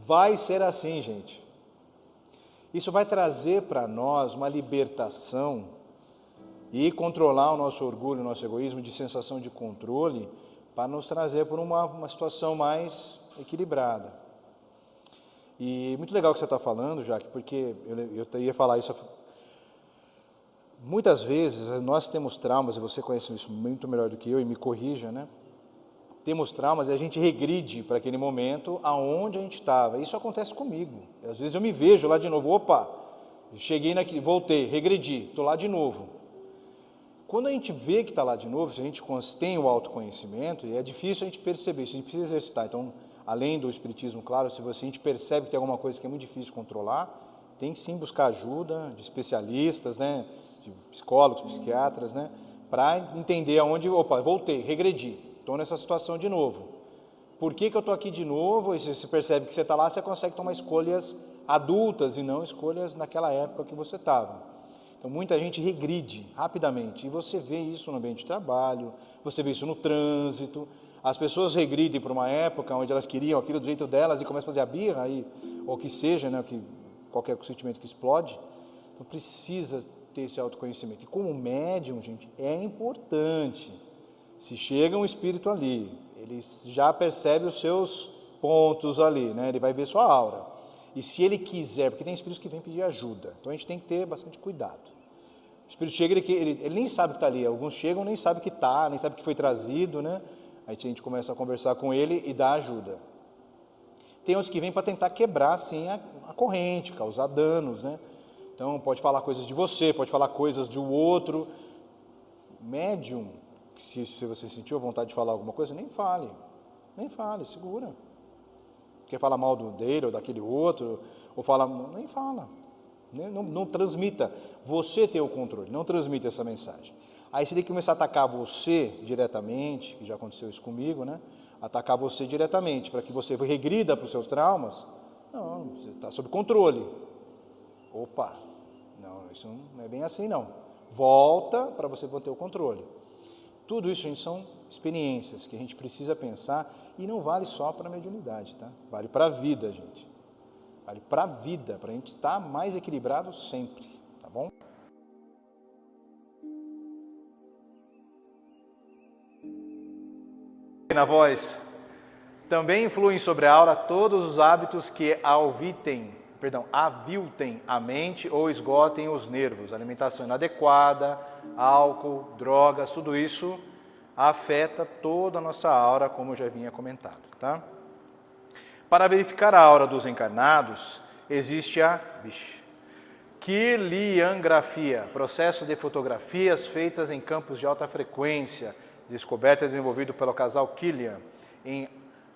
[SPEAKER 1] Vai ser assim, gente. Isso vai trazer para nós uma libertação e controlar o nosso orgulho, o nosso egoísmo de sensação de controle, para nos trazer por uma situação mais equilibrada. E muito legal o que você está falando, Jaque, porque eu ia falar isso. Muitas vezes nós temos traumas, e você conhece isso muito melhor do que eu, e me corrija, né? Temos traumas e a gente regride para aquele momento aonde a gente estava. Isso acontece comigo. Às vezes eu me vejo lá de novo, opa, cheguei aqui, voltei, regredi, estou lá de novo. Quando a gente vê que está lá de novo, se a gente tem o autoconhecimento, e é difícil a gente perceber isso, a gente precisa exercitar. Então, além do espiritismo, claro, se a gente percebe que tem alguma coisa que é muito difícil controlar, tem que sim buscar ajuda de especialistas, né, de psicólogos, psiquiatras, né, para entender aonde, opa, voltei, regredi, estou nessa situação de novo. Por que eu estou aqui de novo? E se você percebe que você está lá, você consegue tomar escolhas adultas e não escolhas naquela época que você estava. Então, muita gente regride rapidamente, e você vê isso no ambiente de trabalho, você vê isso no trânsito. As pessoas regridem para uma época onde elas queriam aquilo do jeito delas e começam a fazer a birra, ou o que seja, né, qualquer sentimento que explode. Então, precisa ter esse autoconhecimento. E como médium, gente, é importante. Se chega um espírito ali, ele já percebe os seus pontos ali, né, ele vai ver sua aura. E se ele quiser, porque tem espíritos que vêm pedir ajuda, então a gente tem que ter bastante cuidado. O espírito chega, ele nem sabe que está ali, alguns chegam, nem sabe que está, nem sabe que foi trazido, né? Aí a gente começa a conversar com ele e dá ajuda. Tem outros que vêm para tentar quebrar, assim, a corrente, causar danos, né? Então pode falar coisas de você, pode falar coisas do outro. Médium, se você sentiu a vontade de falar alguma coisa, nem fale, segura. Quer falar mal dele ou daquele outro, ou fala, nem fala, não transmita. Você tem o controle, não transmita essa mensagem. Aí você tem que começar a atacar você diretamente, que já aconteceu isso comigo, né? Atacar você diretamente, para que você regrida para os seus traumas. Não, você está sob controle. Opa, não, isso não é bem assim não. Volta para você manter o controle. Tudo isso, gente, são experiências que a gente precisa pensar, e não vale só para a mediunidade, tá? Vale para a vida, gente. Vale para a vida, para a gente estar mais equilibrado sempre, tá bom? Na voz, também influem sobre a aura todos os hábitos que aviltem a mente ou esgotem os nervos. Alimentação inadequada, álcool, drogas, tudo isso afeta toda a nossa aura, como eu já vinha comentado, tá? Para verificar a aura dos encarnados, existe a quiliangrafia, processo de fotografias feitas em campos de alta frequência, descoberta e desenvolvido pelo casal Kilian, em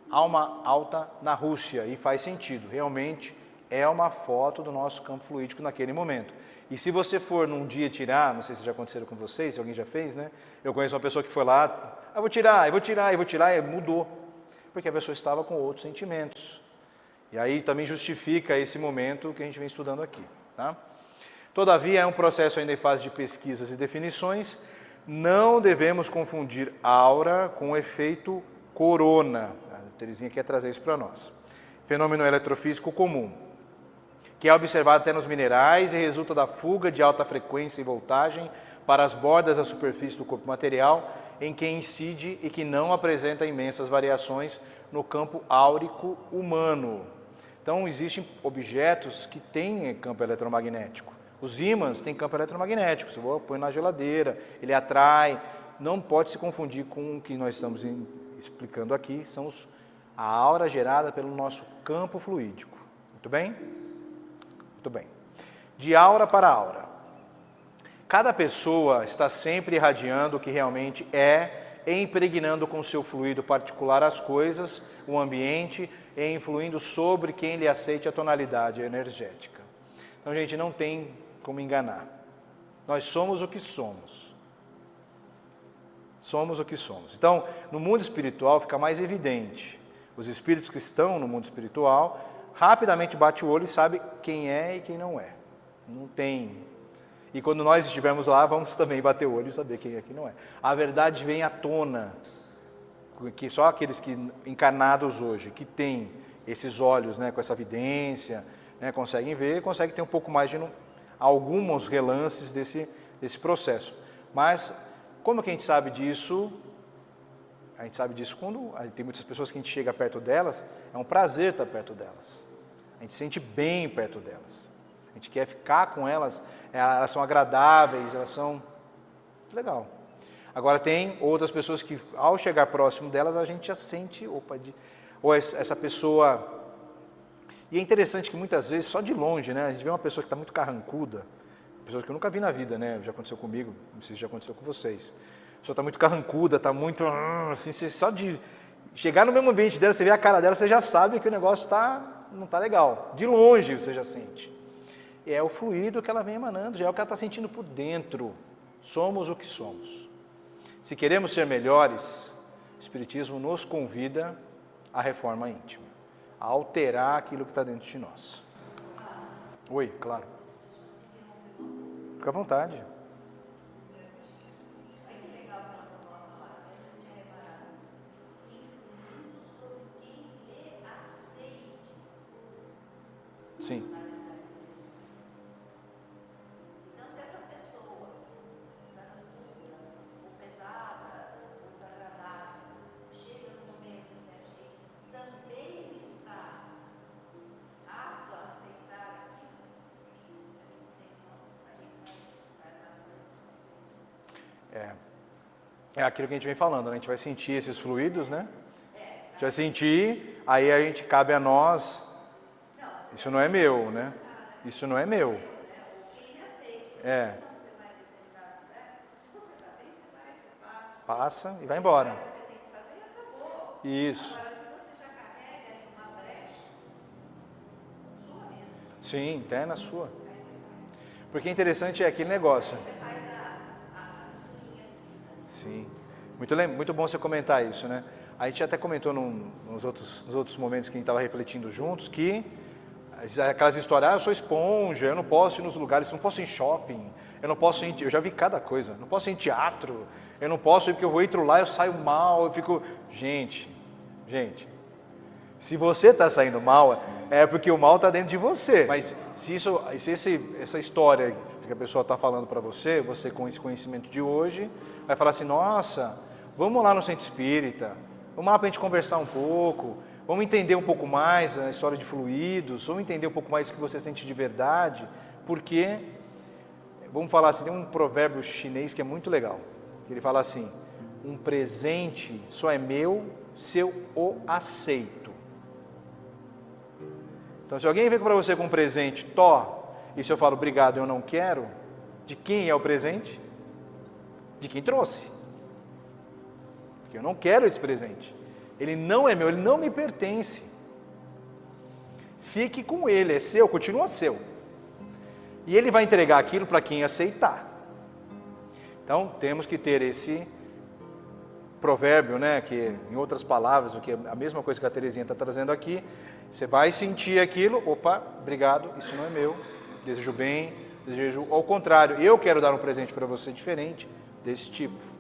[SPEAKER 1] Alma Ata, na Rússia, e faz sentido, realmente é uma foto do nosso campo fluídico naquele momento. E se você for num dia tirar, não sei se já aconteceu com vocês, se alguém já fez, né? Eu conheço uma pessoa que foi lá, eu vou tirar, e mudou, porque a pessoa estava com outros sentimentos. E aí também justifica esse momento que a gente vem estudando aqui, tá? Todavia, é um processo ainda em fase de pesquisas e definições. Não devemos confundir aura com o efeito corona. A Terezinha quer trazer isso para nós. Fenômeno eletrofísico comum, que é observado até nos minerais e resulta da fuga de alta frequência e voltagem para as bordas da superfície do corpo material, em que incide e que não apresenta imensas variações no campo áurico humano. Então, existem objetos que têm campo eletromagnético. Os ímãs têm campo eletromagnético. Se eu põe na geladeira, ele atrai. Não pode se confundir com o que nós estamos explicando aqui, são a aura gerada pelo nosso campo fluídico. Muito bem? Muito bem. De aura para aura. Cada pessoa está sempre irradiando o que realmente é, e impregnando com seu fluido particular as coisas, o ambiente, e influindo sobre quem lhe aceite a tonalidade energética. Então, gente, não tem como enganar. Nós somos o que somos. Somos o que somos. Então, no mundo espiritual fica mais evidente. Os espíritos que estão no mundo espiritual rapidamente bate o olho e sabe quem é e quem não é. Não tem. E quando nós estivermos lá, vamos também bater o olho e saber quem é e quem não é. A verdade vem à tona. Que só aqueles que encarnados hoje, que têm esses olhos, né, com essa vidência, né, conseguem ver, conseguem ter um pouco mais de alguns relances desse processo. Mas como que a gente sabe disso? A gente sabe disso quando tem muitas pessoas que a gente chega perto delas, é um prazer estar perto delas. A gente se sente bem perto delas. A gente quer ficar com elas, elas são agradáveis, elas são... Legal. Agora tem outras pessoas que ao chegar próximo delas, a gente já sente, ou essa pessoa... E é interessante que muitas vezes, só de longe, né, a gente vê uma pessoa que está muito carrancuda, pessoas que eu nunca vi na vida, né, já aconteceu comigo, não sei se já aconteceu com vocês. A pessoa está muito carrancuda, está muito... Assim, só de chegar no mesmo ambiente dela, você vê a cara dela, você já sabe que o negócio não está legal. De longe você já sente. E é o fluido que ela vem emanando, já é o que ela está sentindo por dentro. Somos o que somos. Se queremos ser melhores, o Espiritismo nos convida à reforma íntima, a alterar aquilo que está dentro de nós. Oi, claro. Fica à vontade. Sim.
[SPEAKER 2] Então, se essa pessoa carrancuda, ou pesada, ou desagradável, chega no momento que a gente também está apto a aceitar aquilo, a gente faz a mudança.
[SPEAKER 1] É aquilo que a gente vem falando, né? A gente vai sentir esses fluidos, né? A gente vai sentir, aí a gente cabe a nós. Isso não é meu, né? Isso não é meu. Passa e vai embora. Isso. Sim, interna sua. Porque é interessante aquele negócio. Sim. Muito bom você comentar isso, né? A gente até comentou nos outros momentos que a gente estava refletindo juntos que aquelas histórias, eu sou esponja, eu não posso ir nos lugares, eu não posso ir em shopping, eu já vi cada coisa, não posso ir em teatro, eu não posso ir porque eu entro lá, eu saio mal, eu fico... Gente, se você está saindo mal, é porque o mal está dentro de você. Mas se essa história que a pessoa está falando para você com esse conhecimento de hoje, vai falar assim, nossa, vamos lá no centro espírita, vamos lá para a gente conversar um pouco, vamos entender um pouco mais a história de fluidos, vamos entender um pouco mais o que você sente de verdade, porque, vamos falar assim, tem um provérbio chinês que é muito legal, que ele fala assim, um presente só é meu se eu o aceito. Então, se alguém vem para você com um presente, e se eu falo obrigado, eu não quero, de quem é o presente? De quem trouxe. Porque eu não quero esse presente. Ele não é meu, ele não me pertence. Fique com ele, é seu, continua seu. E ele vai entregar aquilo para quem aceitar. Então, temos que ter esse provérbio, né, que em outras palavras, o que é a mesma coisa que a Terezinha está trazendo aqui, você vai sentir aquilo, opa, obrigado, isso não é meu, desejo bem, desejo ao contrário, eu quero dar um presente para você diferente desse tipo.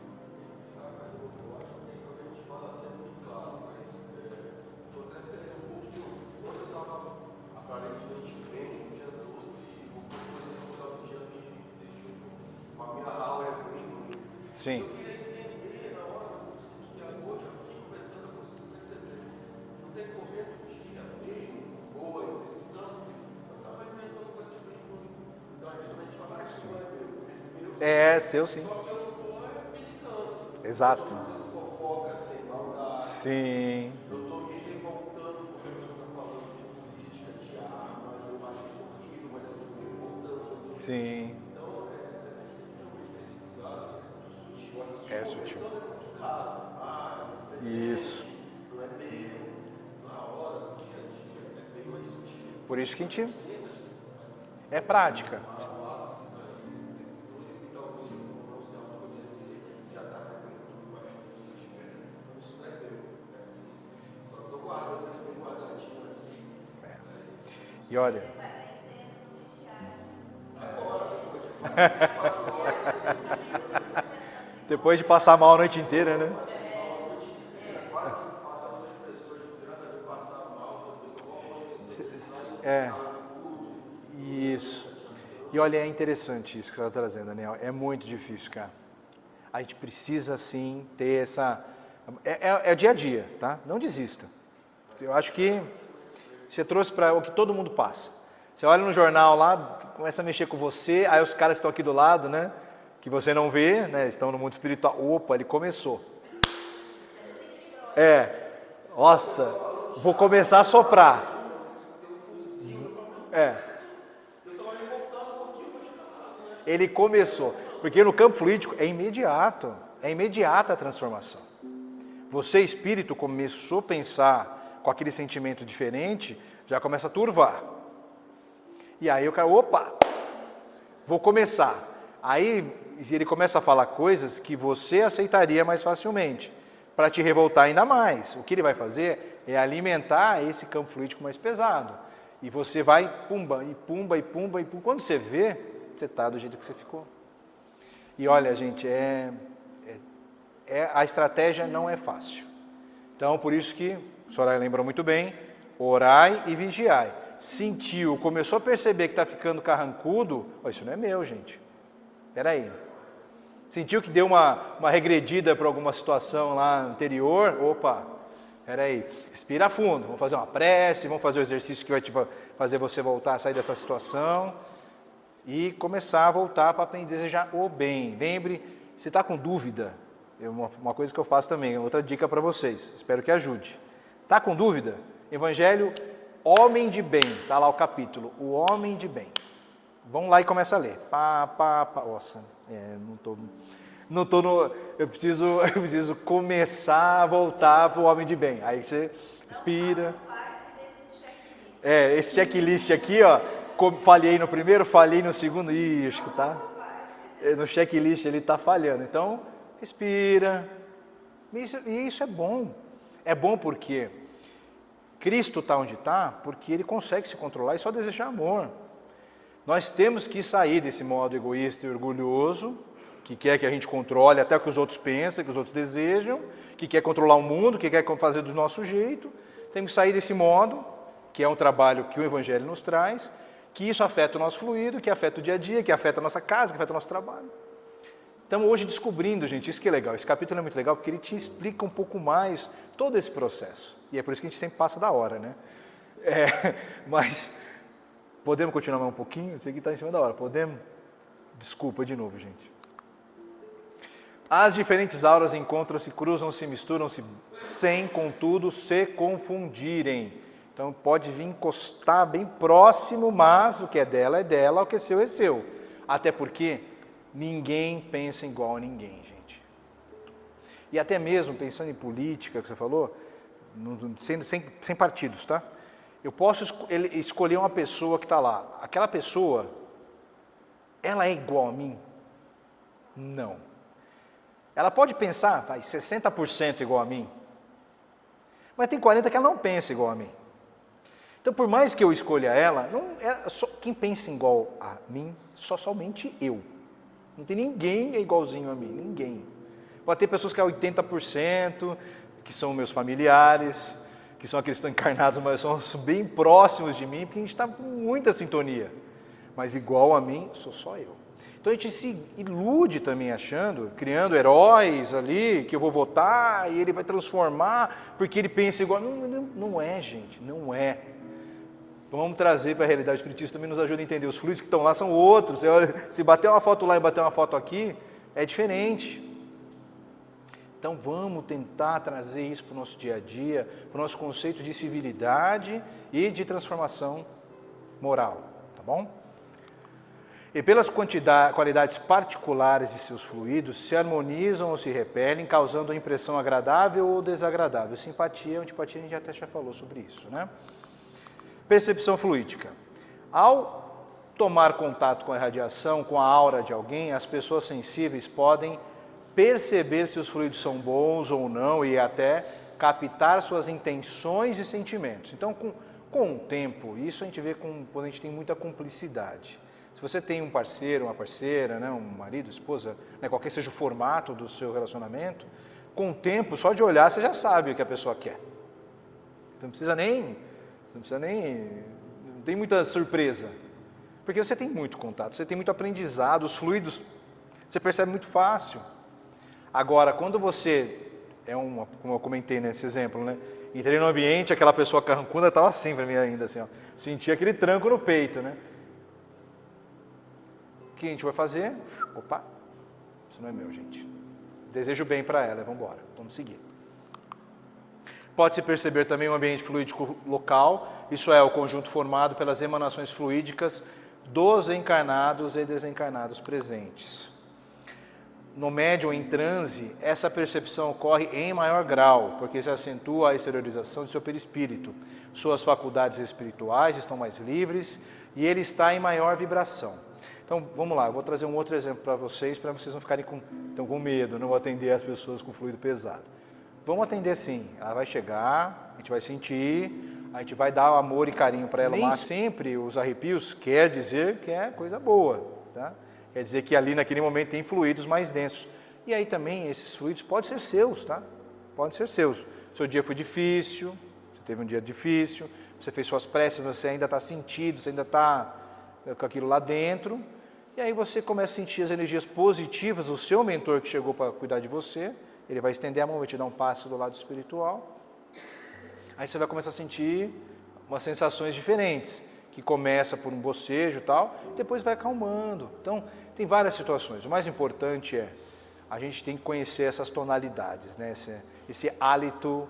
[SPEAKER 1] Sim. É, seu sim. Exato. Sim.
[SPEAKER 3] Eu estou me revoltando porque a pessoa está falando de política, de arma, eu acho isso horrível, mas eu estou me revoltando.
[SPEAKER 1] Sim.
[SPEAKER 3] Então, a gente tem que realmente ter esse cuidado, é muito sutil.
[SPEAKER 1] É sutil.
[SPEAKER 3] É muito claro.
[SPEAKER 1] Isso.
[SPEAKER 3] Não é bem na hora, no dia a dia, é bem mais sutil.
[SPEAKER 1] Por isso que a gente... É prática. E olha... Depois de passar mal a noite inteira, né? Isso. E olha, é interessante isso que você está trazendo, Daniel. É muito difícil, cara. A gente precisa, sim, ter essa... É dia a dia, tá? Não desista. Eu acho que você trouxe para o que todo mundo passa. Você olha no jornal lá, começa a mexer com você, aí os caras que estão aqui do lado, né? Que você não vê, né? Estão no mundo espiritual. Opa, ele começou. Nossa, vou começar a soprar. Ele começou. Porque no campo fluídico é imediato. É imediata a transformação. Você, espírito, começou a pensar com aquele sentimento diferente, já começa a turvar. E aí o cara, opa, vou começar. Aí ele começa a falar coisas que você aceitaria mais facilmente, para te revoltar ainda mais. O que ele vai fazer é alimentar esse campo fluídico mais pesado. E você vai pumba, e pumba, e pumba, e pumba. Quando você vê, você está do jeito que você ficou. E olha, gente, a estratégia não é fácil. Então, por isso que, o Soraya lembrou muito bem, orai e vigiai. Sentiu, começou a perceber que está ficando carrancudo, isso não é meu, gente. Espera aí. Sentiu que deu uma regredida para alguma situação lá anterior, opa, espera aí. Respira fundo, vamos fazer uma prece, vamos fazer o exercício que vai te fazer você voltar a sair dessa situação e começar a voltar para desejar o bem. Lembre, se está com dúvida, uma coisa que eu faço também, outra dica para vocês, espero que ajude. Está com dúvida? Evangelho Homem de Bem, está lá o capítulo, o Homem de Bem. Vamos lá e começa a ler. Nossa, não tô no. Eu preciso começar a voltar para o Homem de Bem. Aí você respira. Esse checklist aqui, ó. Falhei no primeiro, falhei no segundo. Acho que tá. No checklist ele está falhando. Então, respira. E isso é bom. É bom porque Cristo está onde está, porque Ele consegue se controlar e só desejar amor. Nós temos que sair desse modo egoísta e orgulhoso, que quer que a gente controle até o que os outros pensam, que os outros desejam, que quer controlar o mundo, que quer fazer do nosso jeito. Temos que sair desse modo, que é um trabalho que o Evangelho nos traz, que isso afeta o nosso fluido, que afeta o dia a dia, que afeta a nossa casa, que afeta o nosso trabalho. Estamos hoje descobrindo, gente, isso que é legal. Esse capítulo é muito legal porque ele te explica um pouco mais todo esse processo. E é por isso que a gente sempre passa da hora, né? Mas podemos continuar mais um pouquinho? Isso aqui está em cima da hora. Podemos? Desculpa de novo, gente. As diferentes auras encontram-se, cruzam-se, misturam-se, sem, contudo, se confundirem. Então pode vir encostar bem próximo, mas o que é dela, o que é seu. Até porque ninguém pensa igual a ninguém, gente. E até mesmo pensando em política, que você falou, sem partidos, tá? Eu posso escolher uma pessoa que está lá. Aquela pessoa, ela é igual a mim? Não. Ela pode pensar, 60% igual a mim. Mas tem 40% que ela não pensa igual a mim. Então, por mais que eu escolha ela, quem pensa igual a mim, somente eu. Não tem ninguém igualzinho a mim, ninguém. Pode ter pessoas que é 80%, que são meus familiares, que são aqueles que estão encarnados, mas são bem próximos de mim, porque a gente está com muita sintonia. Mas igual a mim, sou só eu. Então a gente se ilude também achando, criando heróis ali, que eu vou votar e ele vai transformar, porque ele pensa igual. Não é, gente, não é. Vamos trazer para a realidade espiritista, também nos ajuda a entender. Os fluidos que estão lá são outros. Se bater uma foto lá e bater uma foto aqui, é diferente. Então vamos tentar trazer isso para o nosso dia a dia, para o nosso conceito de civilidade e de transformação moral, tá bom? E pelas qualidades particulares de seus fluidos, se harmonizam ou se repelem, causando a impressão agradável ou desagradável. Simpatia, antipatia, a gente até já falou sobre isso, né? Percepção fluídica. Ao tomar contato com a radiação, com a aura de alguém, as pessoas sensíveis podem perceber se os fluidos são bons ou não e até captar suas intenções e sentimentos. Então, com o tempo, isso a gente vê quando a gente tem muita cumplicidade. Se você tem um parceiro, uma parceira, né, um marido, esposa, né, qualquer seja o formato do seu relacionamento, com o tempo, só de olhar, você já sabe o que a pessoa quer. Não tem muita surpresa. Porque você tem muito contato, você tem muito aprendizado, os fluidos você percebe muito fácil. Agora, quando você, como eu comentei nesse exemplo, né? Entrei no ambiente, aquela pessoa carrancuda estava assim para mim ainda, assim, ó. Sentia aquele tranco no peito, né? O que a gente vai fazer? Opa, isso não é meu, gente. Desejo bem para ela, vamos embora, vamos seguir. Pode-se perceber também um ambiente fluídico local, isso é o conjunto formado pelas emanações fluídicas dos encarnados e desencarnados presentes. No médium em transe, essa percepção ocorre em maior grau, porque se acentua a exteriorização de seu perispírito. Suas faculdades espirituais estão mais livres e ele está em maior vibração. Então, vamos lá, eu vou trazer um outro exemplo para vocês não ficarem com medo, não vou atender as pessoas com fluido pesado. Vamos atender sim, ela vai chegar, a gente vai sentir, a gente vai dar amor e carinho para ela. Nem sempre os arrepios quer dizer que é coisa boa, tá? Quer dizer que ali naquele momento tem fluidos mais densos. E aí também esses fluidos podem ser seus, tá? Podem ser seus. Seu dia foi difícil, você teve um dia difícil, você fez suas preces, você ainda está sentido, você ainda está com aquilo lá dentro. E aí você começa a sentir as energias positivas do seu mentor que chegou para cuidar de você. Ele vai estender a mão, vai te dar um passo do lado espiritual. Aí você vai começar a sentir umas sensações diferentes, que começa por um bocejo e tal, depois vai acalmando. Então, tem várias situações. O mais importante é, a gente tem que conhecer essas tonalidades, né? Esse hálito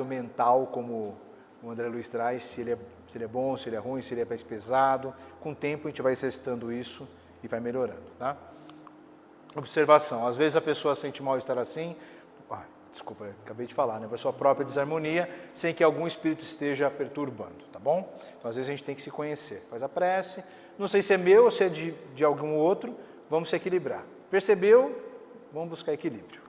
[SPEAKER 1] mental, como o André Luiz traz, se ele é bom, se ele é ruim, se ele é mais pesado. Com o tempo a gente vai exercitando isso e vai melhorando, tá? Observação, às vezes a pessoa sente mal-estar assim, desculpa, acabei de falar, né? Por sua própria desarmonia, sem que algum espírito esteja perturbando, tá bom? Então, às vezes a gente tem que se conhecer. Faz a prece, não sei se é meu ou se é de algum outro, vamos se equilibrar. Percebeu? Vamos buscar equilíbrio.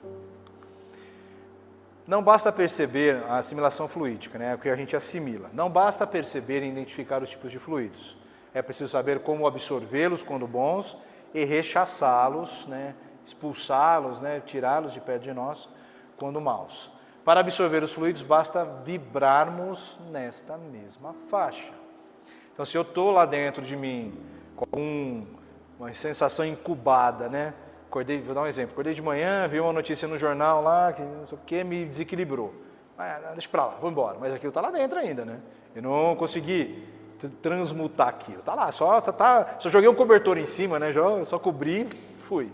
[SPEAKER 1] Não basta perceber a assimilação fluídica, né? O que a gente assimila. Não basta perceber e identificar os tipos de fluidos. É preciso saber como absorvê-los quando bons e rechaçá-los, né? Expulsá-los, né? Tirá-los de perto de nós quando maus. Para absorver os fluidos, basta vibrarmos nesta mesma faixa. Então, se eu estou lá dentro de mim com uma sensação incubada, né? Acordei, vou dar um exemplo. Acordei de manhã, vi uma notícia no jornal lá, que não sei o que, me desequilibrou. Deixa pra lá, vou embora. Mas aquilo está lá dentro ainda, né? Eu não consegui transmutar aquilo. Está lá, só joguei um cobertor em cima, né? Só cobri, fui.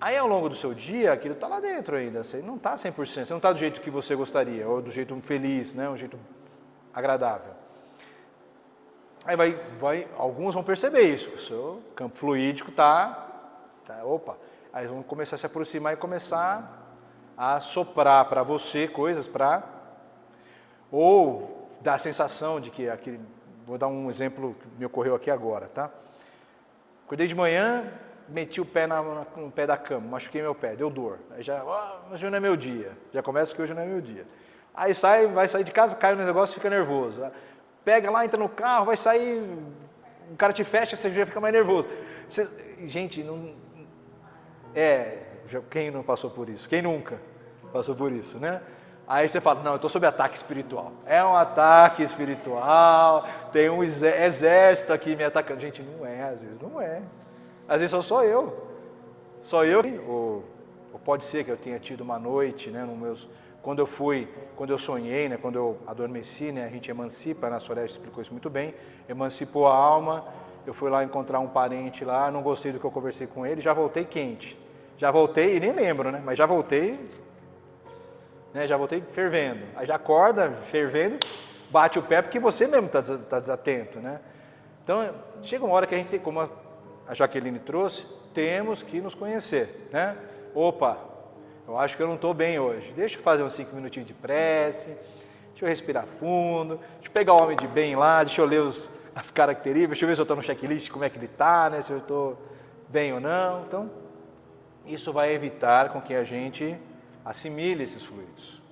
[SPEAKER 1] Aí, ao longo do seu dia, aquilo está lá dentro ainda. Você não está 100%, você não está do jeito que você gostaria, ou do jeito feliz, né? Um jeito agradável. Aí alguns vão perceber isso. O seu campo fluídico opa. Aí vão começar a se aproximar e começar a soprar para você coisas ou dar a sensação de que aquele. Vou dar um exemplo que me ocorreu aqui agora, tá? Acordei de manhã, meti o pé no pé da cama, machuquei meu pé, deu dor. Aí hoje não é meu dia. Já começa que hoje não é meu dia. Aí vai sair de casa, cai no negócio, fica nervoso. Pega lá, entra no carro, vai sair, o cara te fecha, você já fica mais nervoso. Gente, quem não passou por isso? Quem nunca passou por isso, né? Aí você fala, não, eu estou sob ataque espiritual. É um ataque espiritual, tem um exército aqui me atacando. Gente, não é, às vezes não é. Às vezes sou eu. Só eu. Ou pode ser que eu tenha tido uma noite, né, quando eu sonhei, né, quando eu adormeci, né, a gente emancipa, a Soraya explicou isso muito bem, emancipou a alma, eu fui lá encontrar um parente lá, não gostei do que eu conversei com ele, já voltei quente. Já voltei, e nem lembro, né, mas já voltei fervendo. Aí já acorda fervendo, bate o pé, porque você mesmo está desatento, né. Então, chega uma hora que a gente, como a Jaqueline trouxe, temos que nos conhecer, né. Opa, eu acho que eu não estou bem hoje. Deixa eu fazer uns 5 minutinhos de prece, deixa eu respirar fundo, deixa eu pegar o homem de bem lá, deixa eu ler as características, deixa eu ver se eu estou no checklist, como é que ele está, né, se eu estou bem ou não. Então, isso vai evitar com que a gente assimile esses fluidos.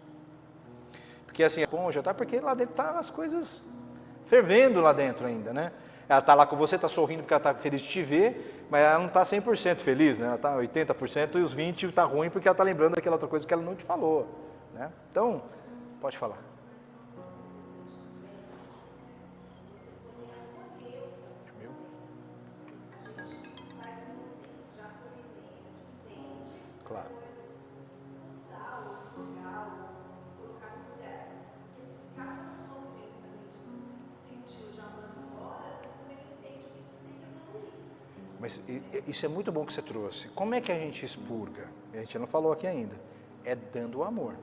[SPEAKER 1] Porque assim, a esponja está porque lá dentro está as coisas fervendo lá dentro ainda, né? Ela está lá com você, está sorrindo porque ela está feliz de te ver, mas ela não está 100% feliz, né? Ela está 80% e os 20% está ruim porque ela está lembrando daquela outra coisa que ela não te falou, né? Então, pode falar. Mas isso é muito bom que você trouxe. Como é que a gente expurga? A gente não falou aqui ainda. É dando o amor.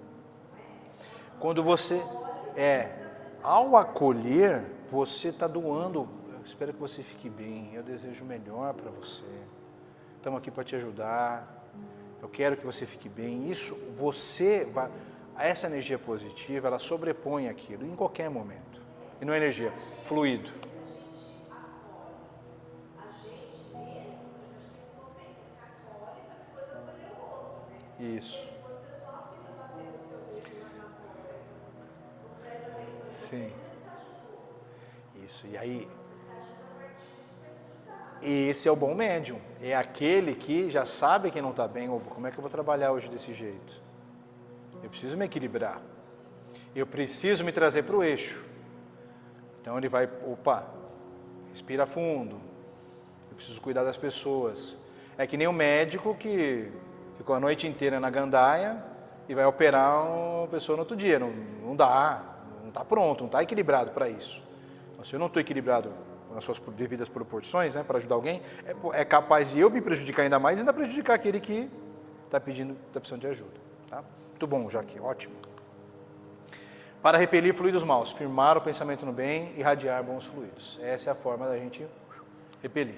[SPEAKER 1] Quando você... ao acolher, você está doando. Eu espero que você fique bem. Eu desejo o melhor para você. Estamos aqui para te ajudar. Eu quero que você fique bem. Isso, você vai... Essa energia positiva, ela sobrepõe aquilo em qualquer momento. E não é energia, fluido. Isso. Sim. Isso. E aí, esse é o bom médium. É aquele que já sabe que não está bem. Como é que eu vou trabalhar hoje desse jeito? Eu preciso me equilibrar. Eu preciso me trazer para o eixo. Então ele vai, respira fundo. Eu preciso cuidar das pessoas. É que nem o médico que ficou a noite inteira na gandaia e vai operar uma pessoa no outro dia. Não dá, não está pronto, não está equilibrado para isso. Então, se eu não estou equilibrado nas suas devidas proporções, né, para ajudar alguém, é capaz de eu me prejudicar ainda mais e ainda prejudicar aquele que está precisando de ajuda. Tá? Muito bom, Jaque, ótimo. Para repelir fluidos maus, firmar o pensamento no bem, irradiar bons fluidos. Essa é a forma da gente repelir.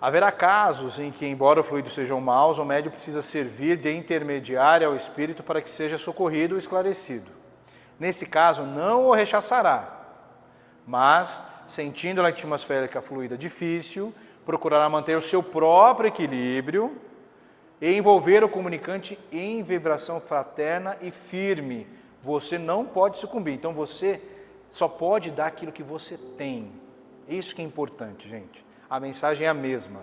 [SPEAKER 1] Haverá casos em que, embora os fluidos sejam maus, o médium precisa servir de intermediário ao espírito para que seja socorrido ou esclarecido. Nesse caso, não o rechaçará, mas, sentindo a atmosférica fluida difícil, procurará manter o seu próprio equilíbrio e envolver o comunicante em vibração fraterna e firme. Você não pode sucumbir, então você só pode dar aquilo que você tem. Isso que é importante, gente. A mensagem é a mesma.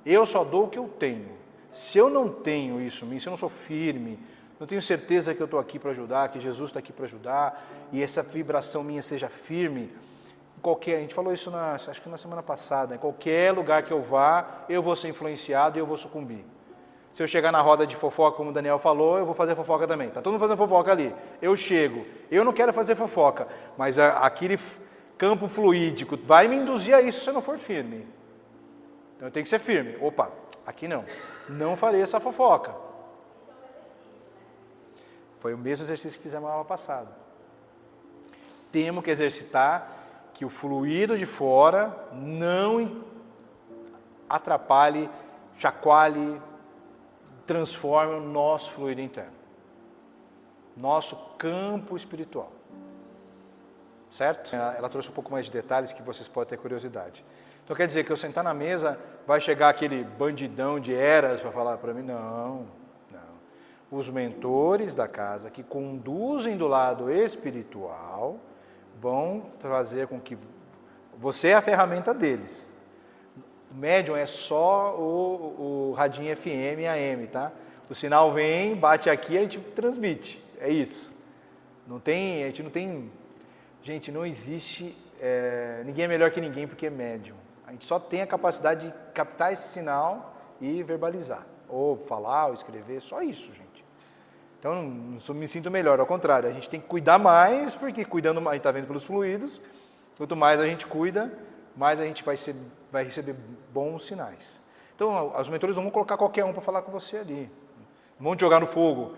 [SPEAKER 1] Eu só dou o que eu tenho. Se eu não tenho isso em mim, se eu não sou firme, não tenho certeza que eu estou aqui para ajudar, que Jesus está aqui para ajudar, e essa vibração minha seja firme, a gente falou isso acho que na semana passada, em qualquer lugar que eu vá, eu vou ser influenciado e eu vou sucumbir. Se eu chegar na roda de fofoca, como o Daniel falou, eu vou fazer fofoca também. Está todo mundo fazendo fofoca ali. Eu chego, eu não quero fazer fofoca, mas aquele campo fluídico vai me induzir a isso se eu não for firme. Então eu tenho que ser firme. Opa, aqui não. Não farei essa fofoca. Foi o mesmo exercício que fizemos na aula passada. Temos que exercitar que o fluido de fora não atrapalhe, chacoalhe, transforme o nosso fluido interno. Nosso campo espiritual. Certo? Ela trouxe um pouco mais de detalhes que vocês podem ter curiosidade. Então quer dizer que eu sentar na mesa, vai chegar aquele bandidão de eras para falar para mim? Não. Os mentores da casa que conduzem do lado espiritual vão fazer com que você é a ferramenta deles. O médium é só o radinho FM e AM, tá? O sinal vem, bate aqui, a gente transmite. É isso. Gente, não existe, ninguém é melhor que ninguém porque é médium. A gente só tem a capacidade de captar esse sinal e verbalizar. Ou falar, ou escrever, só isso, gente. Então, não me sinto melhor, ao contrário. A gente tem que cuidar mais, porque cuidando mais, a gente está vendo pelos fluidos. Quanto mais a gente cuida, mais a gente vai receber bons sinais. Então, os mentores não vão colocar qualquer um para falar com você ali. Não vão te jogar no fogo.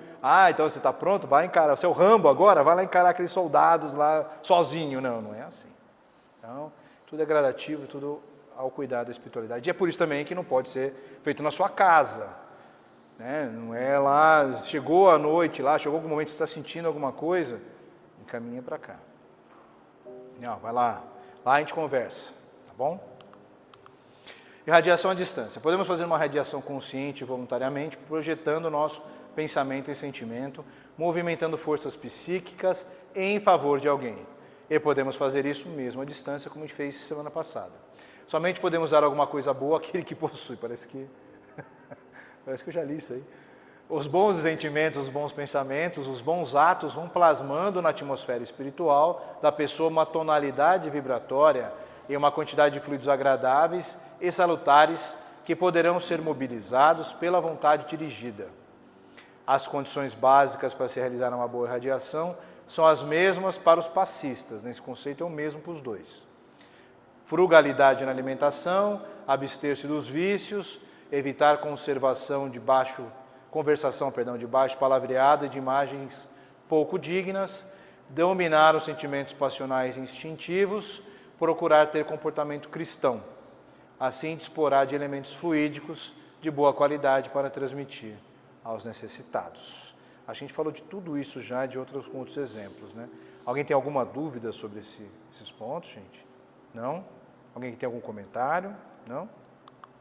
[SPEAKER 1] Então você está pronto? Vai encarar. Você é o Rambo agora? Vai lá encarar aqueles soldados lá sozinho. Não é assim. Então, tudo é gradativo, tudo ao cuidado da espiritualidade. E é por isso também que não pode ser feito na sua casa. Não é lá, chegou a noite lá, chegou algum momento que você está sentindo alguma coisa, encaminha para cá. Não, vai lá a gente conversa, tá bom? Irradiação à distância. Podemos fazer uma radiação consciente voluntariamente, projetando o nosso pensamento e sentimento, movimentando forças psíquicas em favor de alguém. E podemos fazer isso mesmo à distância, como a gente fez semana passada. Somente podemos dar alguma coisa boa àquele que possui. Parece que eu já li isso aí. Os bons sentimentos, os bons pensamentos, os bons atos vão plasmando na atmosfera espiritual da pessoa uma tonalidade vibratória e uma quantidade de fluidos agradáveis e salutares que poderão ser mobilizados pela vontade dirigida. As condições básicas para se realizar uma boa irradiação são as mesmas para os passistas. Nesse conceito é o mesmo para os dois. frugalidade na alimentação, abster-se dos vícios, evitar conversação de baixo palavreado e de imagens pouco dignas, dominar os sentimentos passionais e instintivos, procurar ter comportamento cristão. Assim disporá de elementos fluídicos de boa qualidade para transmitir aos necessitados. A gente falou de tudo isso já, de com outros exemplos, né? Alguém tem alguma dúvida sobre esses pontos, gente? Não? Alguém que tem algum comentário? Não?